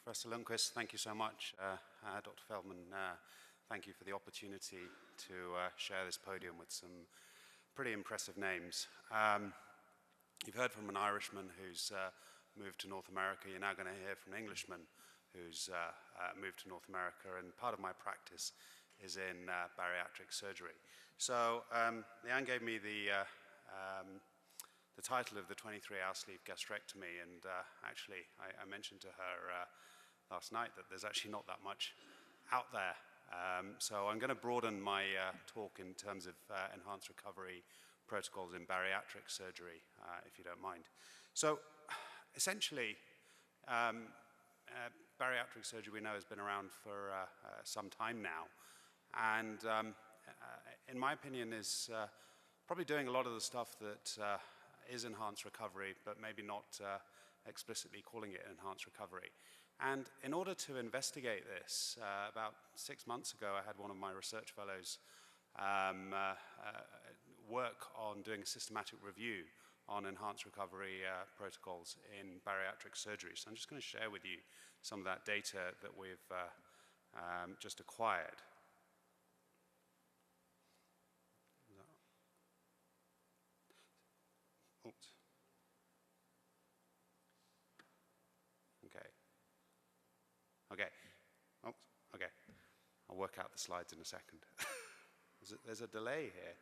Professor Lundquist, thank you so much. Dr. Feldman, thank you for the opportunity to share this podium with some pretty impressive names. You've heard from an Irishman who's moved to North America. You're now going to hear from an Englishman who's moved to North America, and part of my practice is in bariatric surgery. So Leanne gave me the title of the 23-hour sleeve gastrectomy, and actually I mentioned to her last night that there's actually not that much out there. So I'm going to broaden my talk in terms of enhanced recovery protocols in bariatric surgery, if you don't mind. So essentially, bariatric surgery we know has been around for some time now, and in my opinion is probably doing a lot of the stuff that is enhanced recovery, but maybe not explicitly calling it enhanced recovery. And in order to investigate this, about 6 months ago, I had one of my research fellows work on doing a systematic review on enhanced recovery protocols in bariatric surgery. So I'm just going to share with you some of that data that we've just acquired. Oops. Okay. Okay. Oops. Okay. I'll work out the slides in a second. There's a delay here.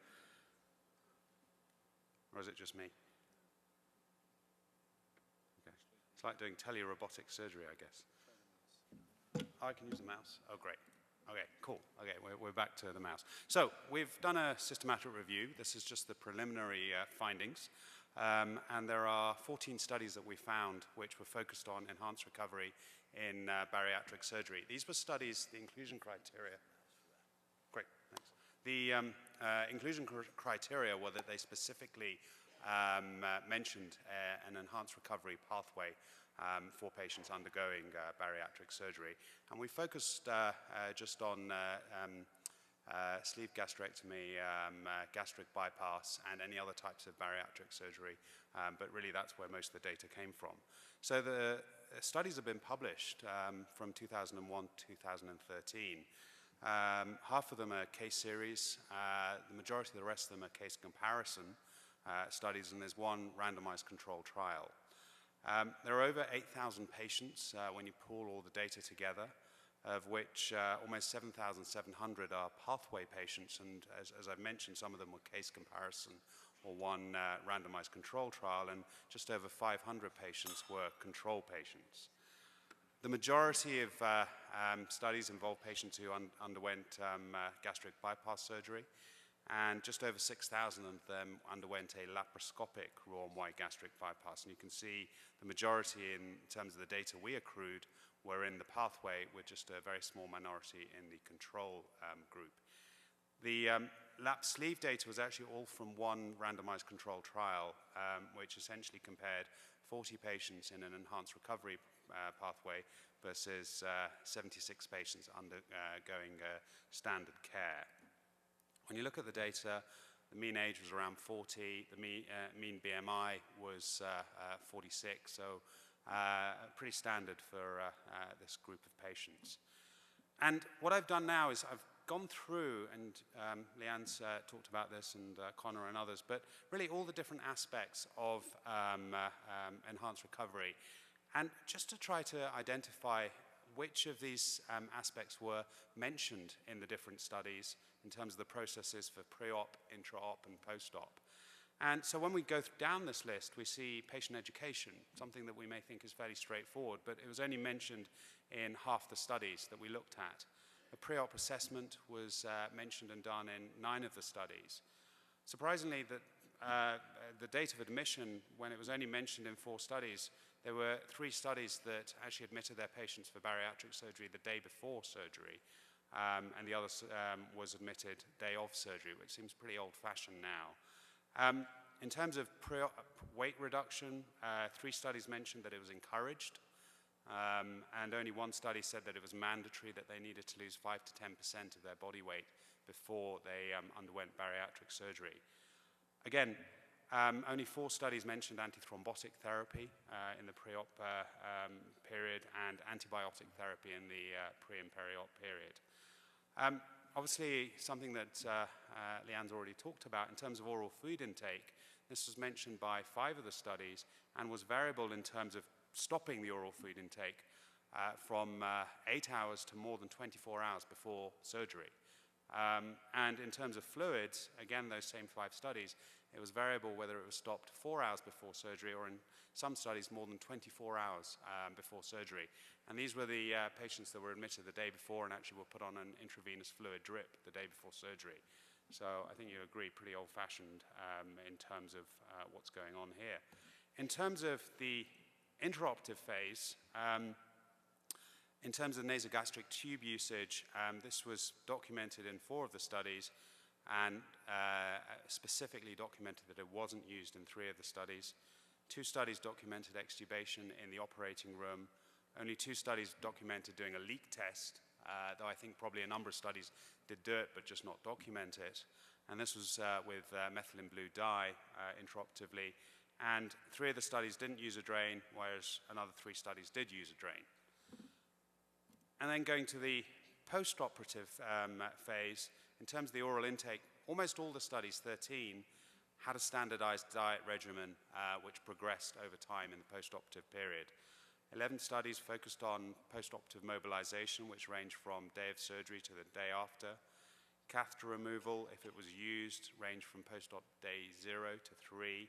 Or is it just me? Okay. It's like doing telerobotic surgery, I guess. Oh, I can use the mouse. Oh, great. Okay, cool. Okay, we're back to the mouse. So we've done a systematic review. This is just the preliminary findings. And there are 14 studies that we found which were focused on enhanced recovery in bariatric surgery. These were studies, the inclusion criteria. Great, thanks. The inclusion criteria were that they specifically mentioned an enhanced recovery pathway for patients undergoing bariatric surgery. And we focused just on sleeve gastrectomy, gastric bypass, and any other types of bariatric surgery, but really that's where most of the data came from. So the studies have been published from 2001 to 2013. Half of them are case series. The majority of the rest of them are case comparison studies, and there's one randomized controlled trial. There are over 8,000 patients when you pool all the data together, of which almost 7,700 are pathway patients, and as I've mentioned, some of them were case comparison or one randomized control trial, and just over 500 patients were control patients. The majority of studies involve patients who underwent gastric bypass surgery, and just over 6,000 of them underwent a laparoscopic Roux-en-Y gastric bypass. And you can see the majority in terms of the data we accrued were in the pathway, with just a very small minority in the control group. The lap sleeve data was actually all from one randomized controlled trial, which essentially compared 40 patients in an enhanced recovery pathway versus 76 patients undergoing standard care. When you look at the data, the mean age was around 40, the mean BMI was 46, so pretty standard for this group of patients. And what I've done now is I've gone through, and Leanne's talked about this, and Connor and others, but really all the different aspects of enhanced recovery, and just to try to identify which of these aspects were mentioned in the different studies in terms of the processes for pre-op, intra-op, and post-op. And so when we go down this list, we see patient education, something that we may think is fairly straightforward, but it was only mentioned in half the studies that we looked at. A pre-op assessment was mentioned and done in 9 of the studies. Surprisingly, the date of admission, when it was only mentioned in 4 studies, there were 3 studies that actually admitted their patients for bariatric surgery the day before surgery, and the other was admitted day of surgery, which seems pretty old-fashioned now. In terms of weight reduction, 3 studies mentioned that it was encouraged, and only 1 study said that it was mandatory that they needed to lose 5 to 10% of their body weight before they underwent bariatric surgery. Again, Only 4 studies mentioned antithrombotic therapy in the pre-op period and antibiotic therapy in the pre and peri-op period. Obviously, something that Leanne's already talked about in terms of oral food intake, this was mentioned by 5 of the studies and was variable in terms of stopping the oral food intake from 8 hours to more than 24 hours before surgery. And in terms of fluids, again, those same 5 studies, it was variable whether it was stopped 4 hours before surgery or in some studies more than 24 hours before surgery. And these were the patients that were admitted the day before and actually were put on an intravenous fluid drip the day before surgery. So I think you agree, pretty old-fashioned in terms of what's going on here. In terms of the intraoperative phase, in terms of nasogastric tube usage, this was documented in 4 of the studies and specifically documented that it wasn't used in 3 of the studies. 2 studies documented extubation in the operating room. Only 2 studies documented doing a leak test, though I think probably a number of studies did do it but just not document it. And this was with methylene blue dye intraoperatively. And 3 of the studies didn't use a drain, whereas another 3 studies did use a drain. And then going to the post-operative phase, in terms of the oral intake, almost all the studies, 13, had a standardized diet regimen which progressed over time in the post-operative period. 11 studies focused on post-operative mobilization, which ranged from day of surgery to the day after. Catheter removal, if it was used, ranged from post-op day 0 to 3.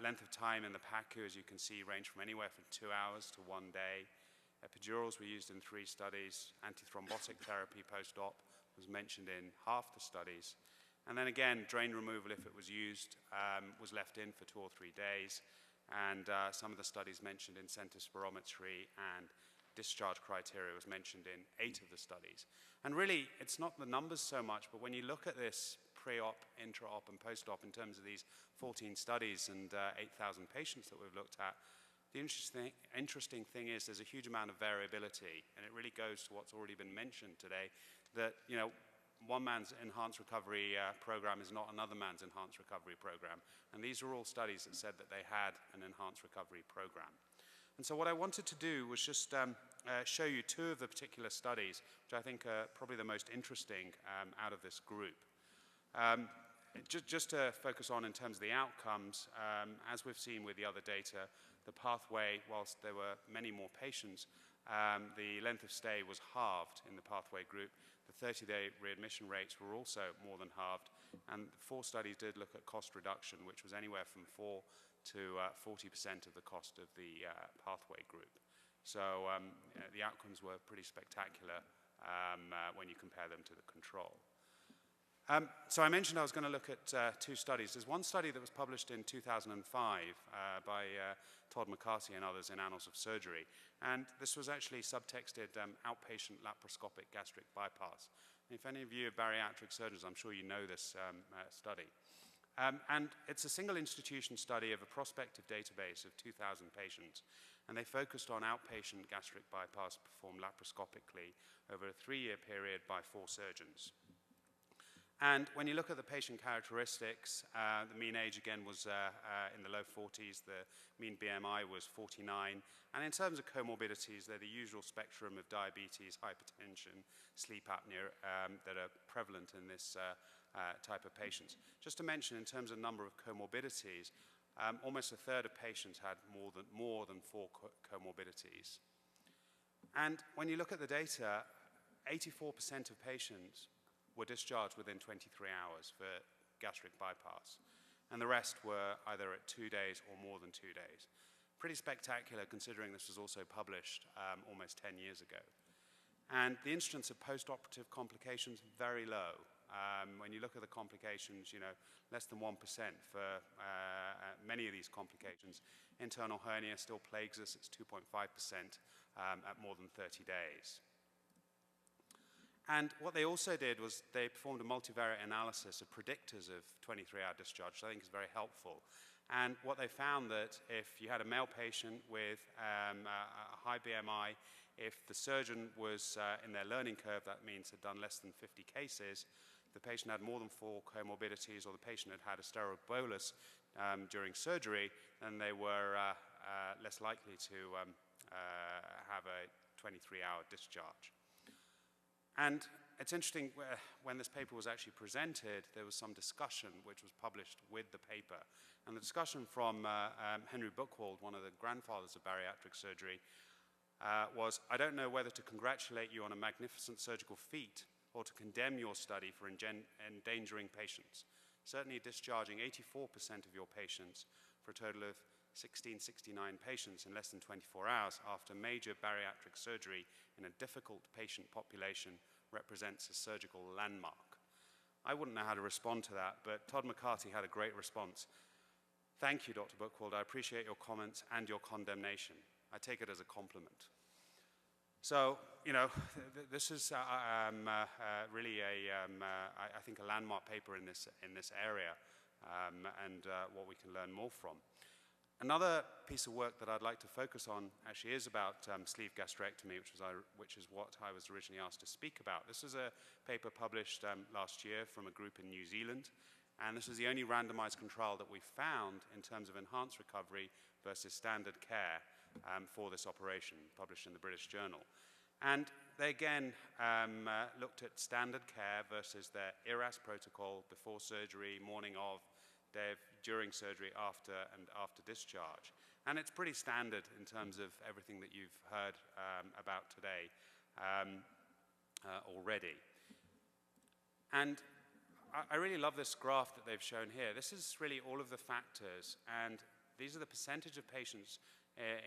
Length of time in the PACU, as you can see, ranged from anywhere from 2 hours to 1 day. Epidurals were used in 3 studies. Antithrombotic therapy post-op was mentioned in half the studies. And then again, drain removal, if it was used, was left in for 2 or 3 days. And some of the studies mentioned in center spirometry and discharge criteria was mentioned in 8 of the studies. And really, it's not the numbers so much, but when you look at this pre-op, intra-op, and post-op in terms of these 14 studies and 8,000 patients that we've looked at, the interesting thing is there's a huge amount of variability, and it really goes to what's already been mentioned today, that, you know, one man's enhanced recovery program is not another man's enhanced recovery program. And these are all studies that said that they had an enhanced recovery program. And so what I wanted to do was just show you 2 of the particular studies, which I think are probably the most interesting out of this group. Just to focus on in terms of the outcomes, as we've seen with the other data, the pathway, whilst there were many more patients, the length of stay was halved in the pathway group. The 30-day readmission rates were also more than halved, and 4 studies did look at cost reduction, which was anywhere from 4 to 40% of the cost of the pathway group. So the outcomes were pretty spectacular when you compare them to the control. So I mentioned I was going to look at 2 studies. There's one study that was published in 2005 by Todd McCarthy and others in Annals of Surgery. And this was actually subtexted outpatient laparoscopic gastric bypass. And if any of you are bariatric surgeons, I'm sure you know this study. And it's a single institution study of a prospective database of 2,000 patients. And they focused on outpatient gastric bypass performed laparoscopically over a 3-year period by 4 surgeons. And when you look at the patient characteristics, the mean age again was in the low 40s, the mean BMI was 49, and in terms of comorbidities, they're the usual spectrum of diabetes, hypertension, sleep apnea that are prevalent in this type of patients. Just to mention, in terms of number of comorbidities, almost a third of patients had more than 4 comorbidities. And when you look at the data, 84% of patients were discharged within 23 hours for gastric bypass. And the rest were either at 2 days or more than 2 days. Pretty spectacular considering this was also published almost 10 years ago. And the incidence of post-operative complications, very low. When you look at the complications, you know, less than 1% for many of these complications. Internal hernia still plagues us, it's 2.5% at more than 30 days. And what they also did was they performed a multivariate analysis of predictors of 23-hour discharge, which I think is very helpful. And what they found that if you had a male patient with a high BMI, if the surgeon was in their learning curve, that means had done less than 50 cases, the patient had more than 4 comorbidities, or the patient had had a steroid bolus, during surgery, then they were less likely to have a 23-hour discharge. And it's interesting, when this paper was actually presented, there was some discussion which was published with the paper. And the discussion from Henry Buchwald, one of the grandfathers of bariatric surgery, was, I don't know whether to congratulate you on a magnificent surgical feat or to condemn your study for endangering patients. Certainly discharging 84% of your patients for a total of 1669 patients in less than 24 hours after major bariatric surgery in a difficult patient population represents a surgical landmark. I wouldn't know how to respond to that, but Todd McCarthy had a great response. Thank you, Dr. Buchwald. I appreciate your comments and your condemnation. I take it as a compliment. So, you know, this is really I think, a landmark paper in this area, and what we can learn more from. Another piece of work that I'd like to focus on actually is about sleeve gastrectomy, which is what I was originally asked to speak about. This is a paper published last year from a group in New Zealand, and this is the only randomized control that we found in terms of enhanced recovery versus standard care for this operation, published in the British Journal. And they again looked at standard care versus their ERAS protocol before surgery, morning of, during surgery, after, and after discharge. And it's pretty standard in terms of everything that you've heard about today already. And I really love this graph that they've shown here. This is really all of the factors, and these are the percentage of patients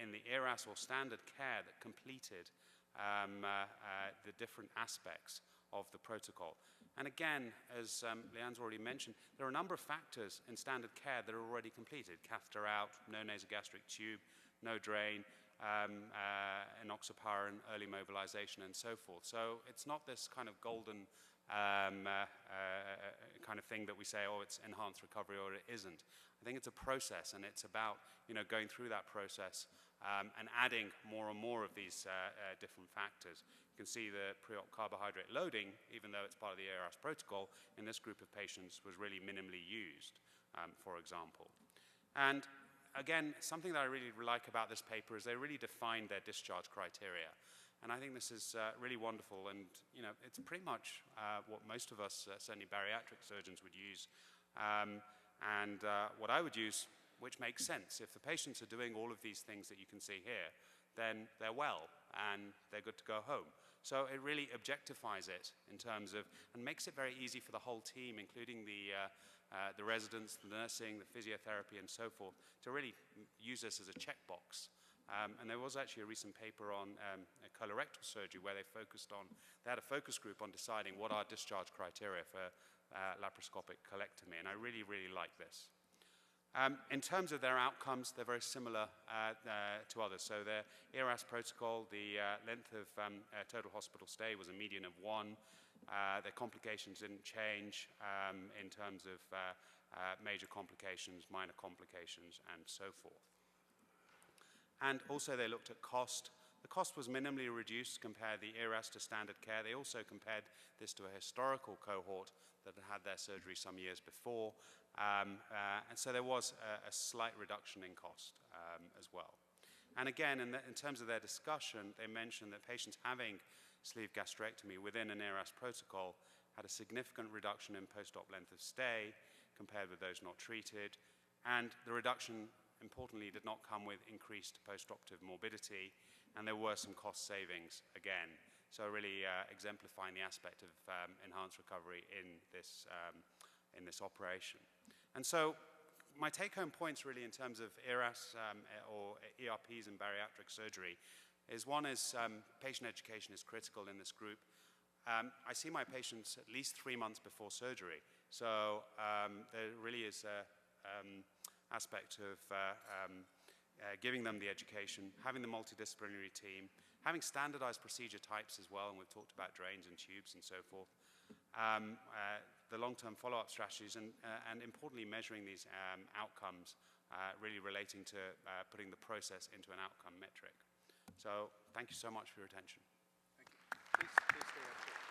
in the ERAS or standard care that completed the different aspects of the protocol. And again, as Leanne's already mentioned, there are a number of factors in standard care that are already completed. Catheter out, no nasogastric tube, no drain, enoxaparin, early mobilization, and so forth. So it's not this kind of golden kind of thing that we say, oh, it's enhanced recovery or it isn't. I think it's a process, and it's about, you know, going through that process and adding more and more of these different factors. You can see the pre-op carbohydrate loading, even though it's part of the ERAS protocol, in this group of patients was really minimally used, for example. And again, something that I really like about this paper is they really defined their discharge criteria. And I think this is really wonderful, and you know, it's pretty much what most of us, certainly bariatric surgeons, would use, and what I would use, which makes sense. If the patients are doing all of these things that you can see here, then they're well and they're good to go home. So it really objectifies it in terms of, and makes it very easy for the whole team, including the residents, the nursing, the physiotherapy, and so forth, to really use this as a checkbox. And there was actually a recent paper on colorectal surgery where they had a focus group on deciding what are discharge criteria for laparoscopic colectomy, and I really, really like this. In terms of their outcomes, they're very similar to others. So their ERAS protocol, the length of total hospital stay was a median of 1. Their complications didn't change in terms of major complications, minor complications, and so forth. And also they looked at cost. The cost was minimally reduced compared the ERAS to standard care. They also compared this to a historical cohort that had had their surgery some years before. And so there was a slight reduction in cost as well. And again, in terms of their discussion, they mentioned that patients having sleeve gastrectomy within an ERAS protocol had a significant reduction in post-op length of stay compared with those not treated. And the reduction, importantly, did not come with increased post-operative morbidity, and there were some cost savings again. So really exemplifying the aspect of enhanced recovery in this operation. And so my take-home points really in terms of ERAS or ERPs in bariatric surgery is, one is patient education is critical in this group. I see my patients at least 3 months before surgery. So there really is an aspect of giving them the education, having the multidisciplinary team, having standardized procedure types as well, and we've talked about drains and tubes and so forth. The long-term follow-up strategies, and importantly measuring these outcomes, really relating to putting the process into an outcome metric. So thank you so much for your attention. Thank you. Please stay up.